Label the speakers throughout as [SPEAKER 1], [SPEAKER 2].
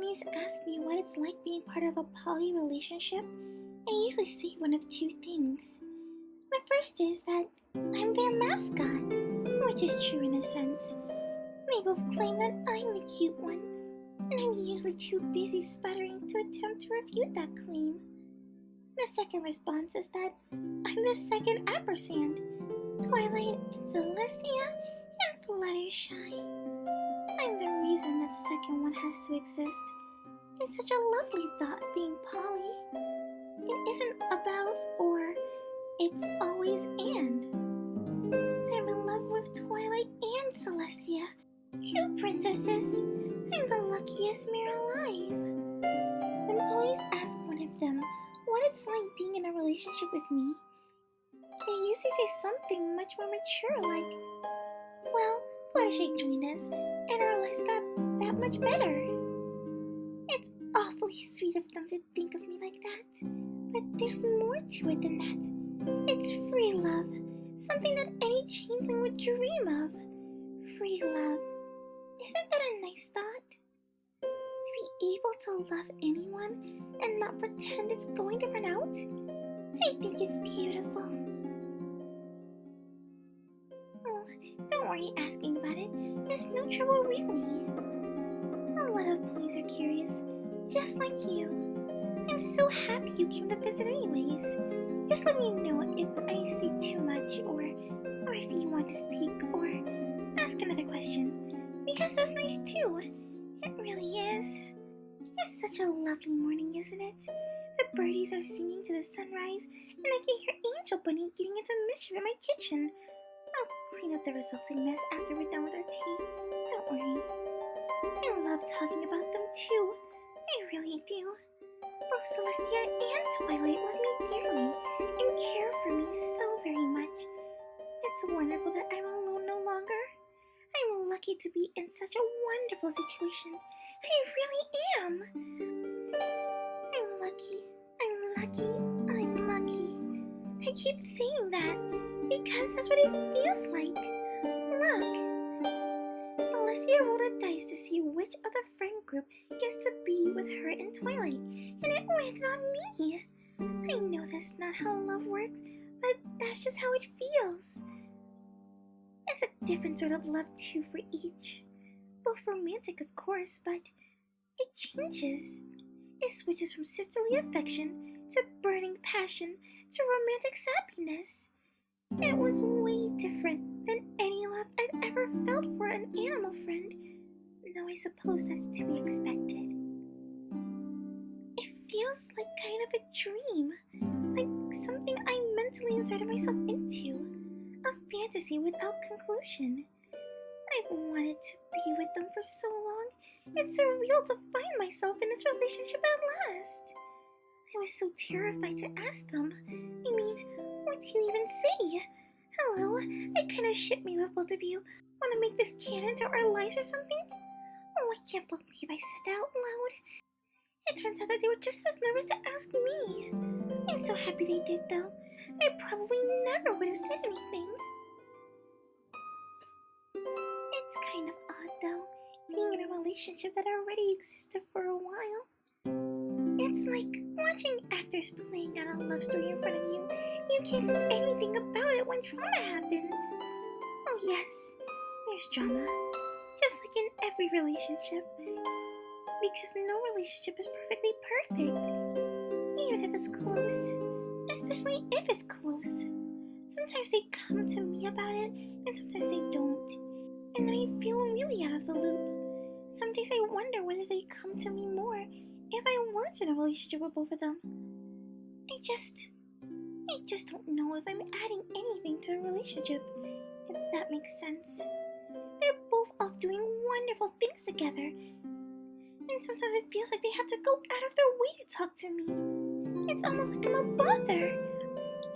[SPEAKER 1] ponies ask me what it's like being part of a poly relationship, I usually say one of two things. The first is that I'm their mascot, which is true in a sense. They both claim that I'm the cute one, and I'm usually too busy sputtering to attempt to refute that claim. The second response is that I'm the second ampersand, Twilight and Celestia and Fluttershy. I'm the reason that second one has to exist. It's such a lovely thought being poly. It isn't about or, it's always and. I'm in love with Twilight and Celestia, two princesses. I'm the luckiest mare alive. When ponies ask one of them what it's like being in a relationship with me, they usually say something much more mature like, well, Fluttershy joined us, and our lives got that much better. It's awfully sweet of them to think of me like that, but there's more to it than that. It's free love, something that any changeling would dream of. Free love. Isn't that a nice thought? To be able to love anyone and not pretend it's going to run out? I think it's beautiful. Oh, don't worry asking about it. There's no trouble really. A lot of ponies are curious, just like you. I'm so happy you came to visit anyways. Just let me know if I say too much or if you want to speak or ask another question, because that's nice too. It really is. It's such a lovely morning, isn't it? The birdies are singing to the sunrise, and I can hear Angel Bunny getting into mischief in my kitchen. I'll clean up the resulting mess after we're done with our tea. Don't worry. I love talking about them too. I really do. Both Celestia and Twilight love me dearly and care for me so very much. It's wonderful that I'm alone no longer. I'm lucky to be in such a wonderful situation. I really am. I'm lucky. I'm lucky. I keep saying that because that's what it feels like. Look. Celestia rolled a dice to see which of the friend group gets to be with her in Twilight, and it landed on me. I know that's not how love works, but that's just how it feels. It's a different sort of love too for each. Both romantic, of course, but it changes. It switches from sisterly affection to burning passion to romantic sappiness. It was way different than any love I've ever felt for an animal friend, though I suppose that's to be expected. It feels like kind of a dream, like something I mentally inserted myself into, a fantasy without conclusion. I've wanted to be with them for so long, it's surreal to find myself in this relationship at last. I was so terrified to ask them. I mean, what do you even say? Hello, it kind of shit me with both of you. Want to make this canon to our lives or something? Oh, I can't believe I said that out loud. It turns out that they were just as nervous to ask me. I'm so happy they did, though. I probably never would have said anything. It's kind of odd, though, being in a relationship that already existed for a while. It's like watching actors playing out a love story in front of you. You can't do anything about it when drama happens. Oh yes, there's drama. Just like in every relationship. Because no relationship is perfectly perfect. Even if it's close. Especially if it's close. Sometimes they come to me about it, and sometimes they don't. And then I feel really out of the loop. Some days I wonder whether they come to me more if I weren't in a relationship with both of them. I just don't know if I'm adding anything to the relationship, if that makes sense. They're both off doing wonderful things together, and sometimes it feels like they have to go out of their way to talk to me. It's almost like I'm a bother,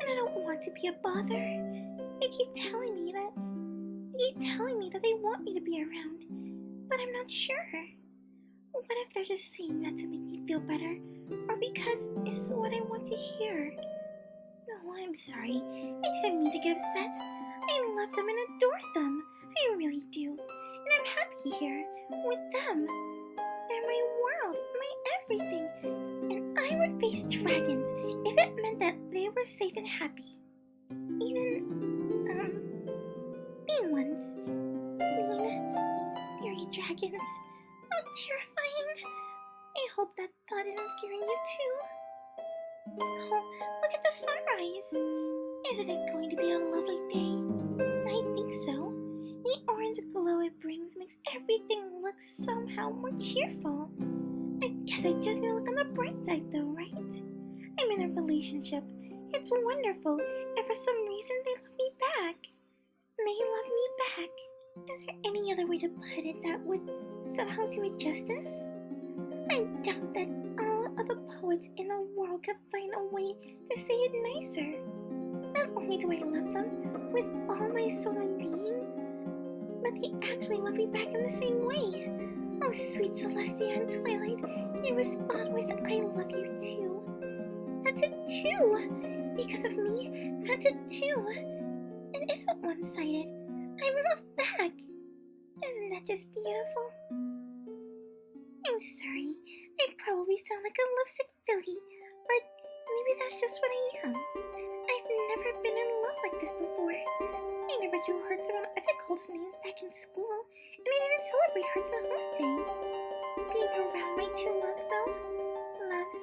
[SPEAKER 1] and I don't want to be a bother. They keep telling me that they want me to be around, but I'm not sure. What if they're just saying that to make me feel better, or because it's what I want to hear? Oh, I'm sorry. I didn't mean to get upset. I love them and adore them. I really do. And I'm happy here, with them. They're my world, my everything, and I would face dragons if it meant that they were safe and happy. Even, mean ones. Mean, scary dragons. How terrifying. I hope that thought isn't scaring you too. Oh, look at the sunrise. Isn't it going to be a lovely day? I think so. The orange glow it brings makes everything look somehow more cheerful. I guess I just need to look on the bright side though, right? I'm in a relationship. It's wonderful, and for some reason they love me back. They love me back. Is there any other way to put it that would somehow do it justice? I doubt that all of the poets in the world could find a way to say it nicer. Not only do I love them with all my soul and being, but they actually love me back in the same way. Oh, sweet Celestia and Twilight, you respond with I love you too. That's a 2! Because of me, that's a 2. It isn't one-sided. I'm loved back. Isn't that just beautiful? I'm sorry. I probably sound like a lovesick filly, but maybe that's just what I am. I've never been in love like this before. I never drew hearts around other cults' names back in school, and I didn't celebrate Hearts on Host Day. Being around my two loves, though. Loves.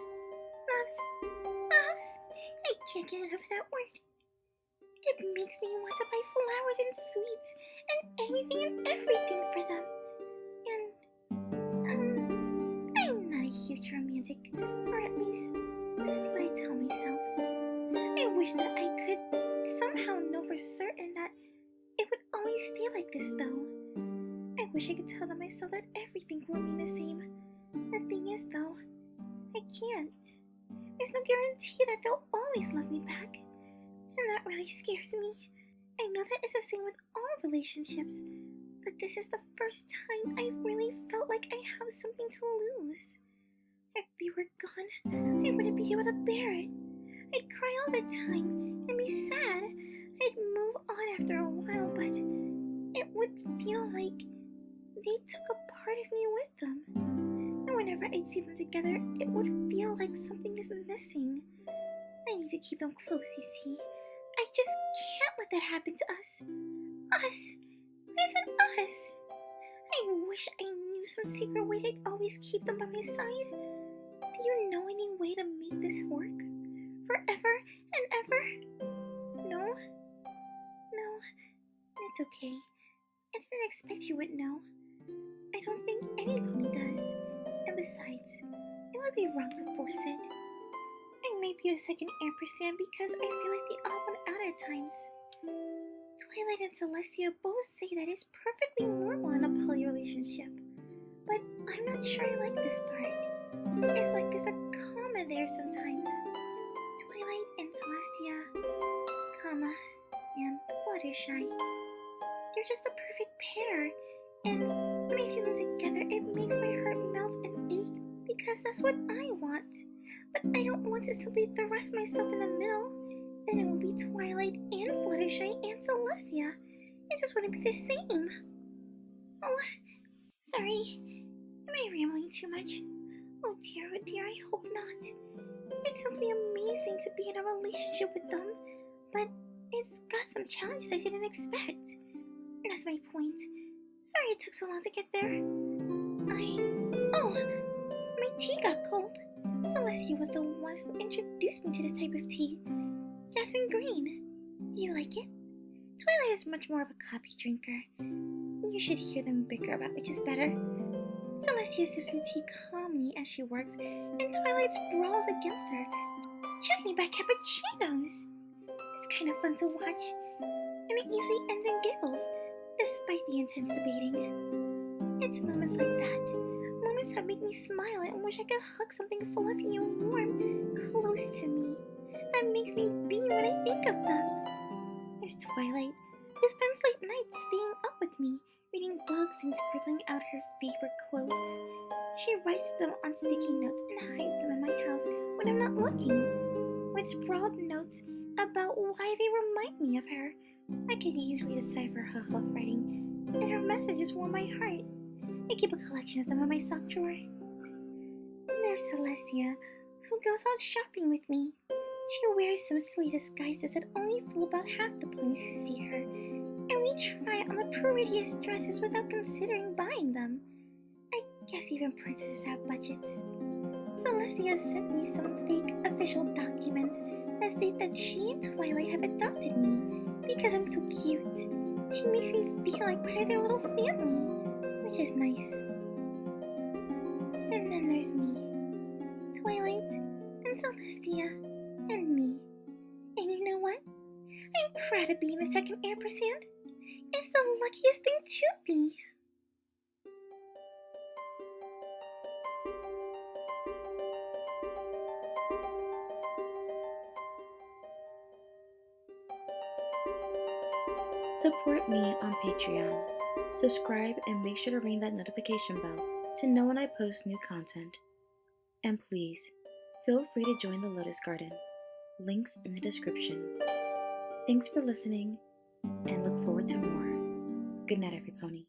[SPEAKER 1] I can't get over that word. It makes me want to buy flowers and sweets and anything and everything for them. And, I'm not a huge romantic, or at least that's what I tell myself. I wish that I could somehow know for certain that it would always stay like this, though. I wish I could tell myself that everything will remain the same. The thing is, though, I can't. There's no guarantee that they'll always love me back. And that really scares me. I know that is the same with all relationships, but this is the first time I really felt like I have something to lose. If they were gone, I wouldn't be able to bear it. I'd cry all the time and be sad. I'd move on after a while, but it would feel like they took a part of me with them. And whenever I'd see them together, it would feel like something is missing. I need to keep them close, you see. I just can't let that happen to us. Us! Listen, us! I wish I knew some secret way to always keep them by my side. Do you know any way to make this work? Forever and ever? No? No, it's okay. I didn't expect you would know. I don't think anybody does. And besides, it would be wrong to force it. I might be a second ampersand because I feel like they all run out at times. Twilight and Celestia both say that it's perfectly normal in a poly relationship, but I'm not sure I like this part. It's like there's a comma there sometimes. Twilight and Celestia, comma, and Fluttershy. They're just the perfect pair, and when I see them together, it makes my heart melt and ache because that's what I want. But I don't want to simply thrust myself in the middle. Then it would be Twilight and Fluttershy and Celestia. It just wouldn't be the same. Oh, sorry. Am I rambling too much? Oh dear, I hope not. It's simply amazing to be in a relationship with them, but it's got some challenges I didn't expect. That's my point. Sorry it took so long to get there. Oh, my tea got cold. Celestia was the one who introduced me to this type of tea. Jasmine green. Do you like it? Twilight is much more of a coffee drinker. You should hear them bicker about which is better. Celestia sips her tea calmly as she works, and Twilight sprawls against her, chugging back cappuccinos. It's kind of fun to watch, and it usually ends in giggles, despite the intense debating. It's moments like that, moments that make me smile and wish I could hug something fluffy and warm close to me. That makes me beam when I think of them. There's Twilight, who spends late nights staying up with me, reading books and scribbling out her favorite quotes. She writes them on sticky notes and hides them in my house when I'm not looking, with sprawled notes about why they remind me of her. I can usually decipher her handwriting, and her messages warm my heart. I keep a collection of them in my sock drawer. There's Celestia, who goes out shopping with me. She wears some silly disguises that only fool about half the ponies who see her, and we try on the prettiest dresses without considering buying them. I guess even princesses have budgets. Celestia sent me some fake official documents that state that she and Twilight have adopted me because I'm so cute. She makes me feel like part of their little family, which is nice. And then there's me, Twilight and Celestia, and me. And you know what? I'm proud of being the second ampersand. It's the luckiest thing to be.
[SPEAKER 2] Support me on Patreon. Subscribe and make sure to ring that notification bell to know when I post new content. And please, feel free to join the Lotus Garden. Links in the description. Thanks for listening, and look forward to more. Good night, every pony.